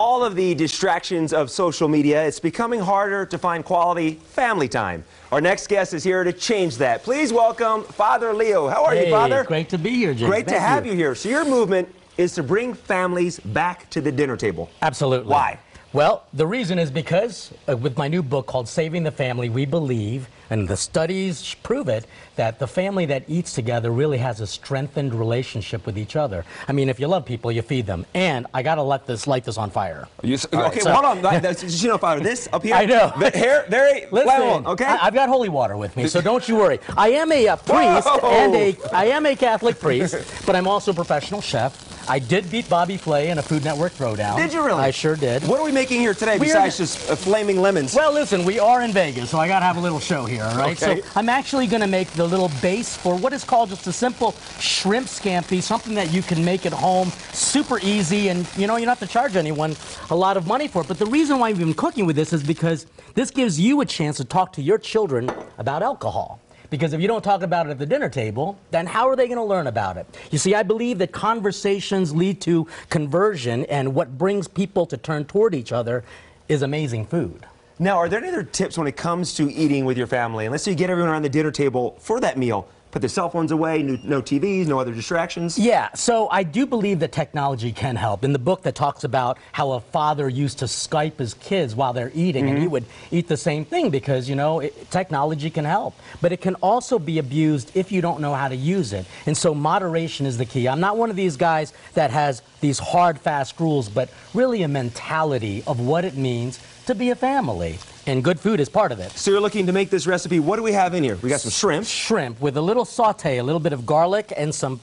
All of the distractions of social media, it's becoming harder to find quality family time. Our next guest is here to change that. Please welcome Father Leo. How are you, Father? Great to be here, James. Great to have you here. So your movement is to bring families back to the dinner table. Absolutely. Why? Well, the reason is because with my new book called Saving the Family, we believe, and the studies prove it, that the family that eats together really has a strengthened relationship with each other. I mean, if you love people, you feed them. And I got to light this on fire. Okay, hold on. You know, Father, this up here? I know. Here, very Listen, okay? I've got holy water with me, so don't you worry. I am a priest, and I am a Catholic priest, but I'm also a professional chef. I did beat Bobby Flay in a Food Network throwdown. Did you really? I sure did. What are we making here today besides just flaming lemons? Well, listen, we are in Vegas, so I got to have a little show here, all right? Okay. So I'm actually going to make the little base for what is called just a simple shrimp scampi, something that you can make at home, super easy, and you know, you don't have to charge anyone a lot of money for it. But the reason why we've been cooking with this is because this gives you a chance to talk to your children about alcohol. Because if you don't talk about it at the dinner table, then how are they going to learn about it? You see, I believe that conversations lead to conversion, and what brings people to turn toward each other is amazing food. Now, are there any other tips when it comes to eating with your family? And let's say you get everyone around the dinner table for that meal. Put their cell phones away, no TVs, no other distractions. Yeah, so I do believe that technology can help. In the book that talks about how a father used to Skype his kids while they're eating, and he would eat the same thing because, you know, technology can help. But it can also be abused if you don't know how to use it. And so moderation is the key. I'm not one of these guys that has these hard, fast rules, but really a mentality of what it means to be a family. And good food is part of it. So you're looking to make this recipe. What do we have in here? We got some shrimp. Shrimp with a little saute, a little bit of garlic and some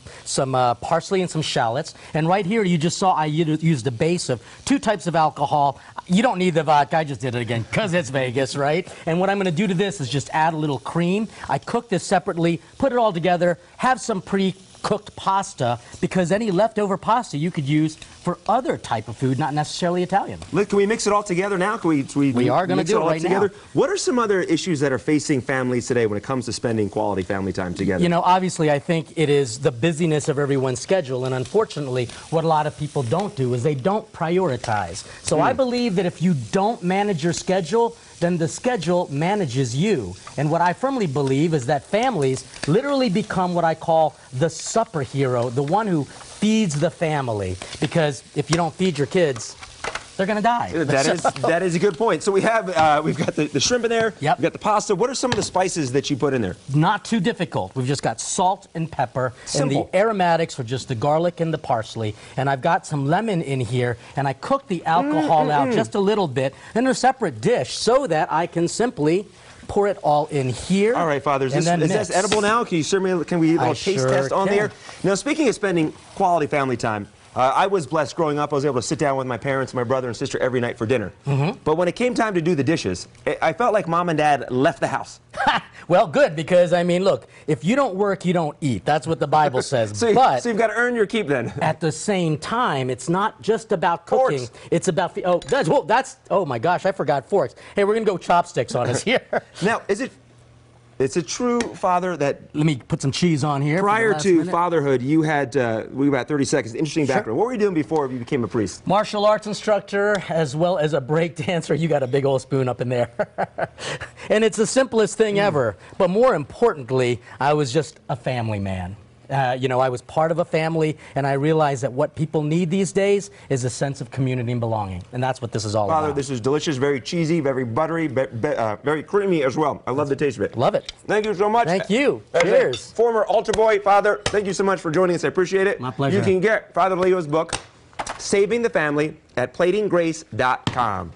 parsley and some shallots. And right here you just saw I used a base of 2 types of alcohol. You don't need the vodka. I just did it again because it's Vegas, right? And what I'm going to do to this is just add a little cream. I cook this separately, put it all together, have some pre-cooked pasta, because any leftover pasta you could use for other type of food, not necessarily Italian. Look, can we mix it all together now? We are going to do it right now. What are some other issues that are facing families today when it comes to spending quality family time together? You know, obviously, I think it is the busyness of everyone's schedule, and unfortunately, what a lot of people don't do is they don't prioritize. So I believe that if you don't manage your schedule, then the schedule manages you. And what I firmly believe is that families literally become what I call the superhero, the one who feeds the family. Because if you don't feed your kids, they're going to die. That is a good point. So we've got the shrimp in there. Yep. We've got the pasta. What are some of the spices that you put in there? Not too difficult. We've just got salt and pepper. Simple. And the aromatics are just the garlic and the parsley. And I've got some lemon in here. And I cook the alcohol out just a little bit in a separate dish so that I can simply pour it all in here. All right, Father. Is this edible now? Can you serve me? Can we do a little taste test on there? Now, speaking of spending quality family time, I was blessed growing up. I was able to sit down with my parents, my brother and sister every night for dinner. But when it came time to do the dishes, I felt like Mom and Dad left the house. Well, good, because, I mean, look, if you don't work, you don't eat. That's what the Bible says. So you've got to earn your keep then. At the same time, it's not just about cooking. Forks. It's about, oh my gosh, I forgot forks. Hey, we're going to go chopsticks on us here. Now, it's a true, Father, that... Let me put some cheese on here. Prior to fatherhood, you had, we got 30 seconds, interesting background. What were you doing before you became a priest? Martial arts instructor, as well as a break dancer. You got a big old spoon up in there. And it's the simplest thing ever. But more importantly, I was just a family man. You know, I was part of a family, and I realized that what people need these days is a sense of community and belonging. And that's what this is all about. Father, this is delicious, very cheesy, very buttery, very creamy as well. I love the taste of it. Love it. Thank you so much. Thank you. As Cheers. a former altar boy, Father, thank you so much for joining us. I appreciate it. My pleasure. You can get Father Leo's book, Saving the Family, at platinggrace.com.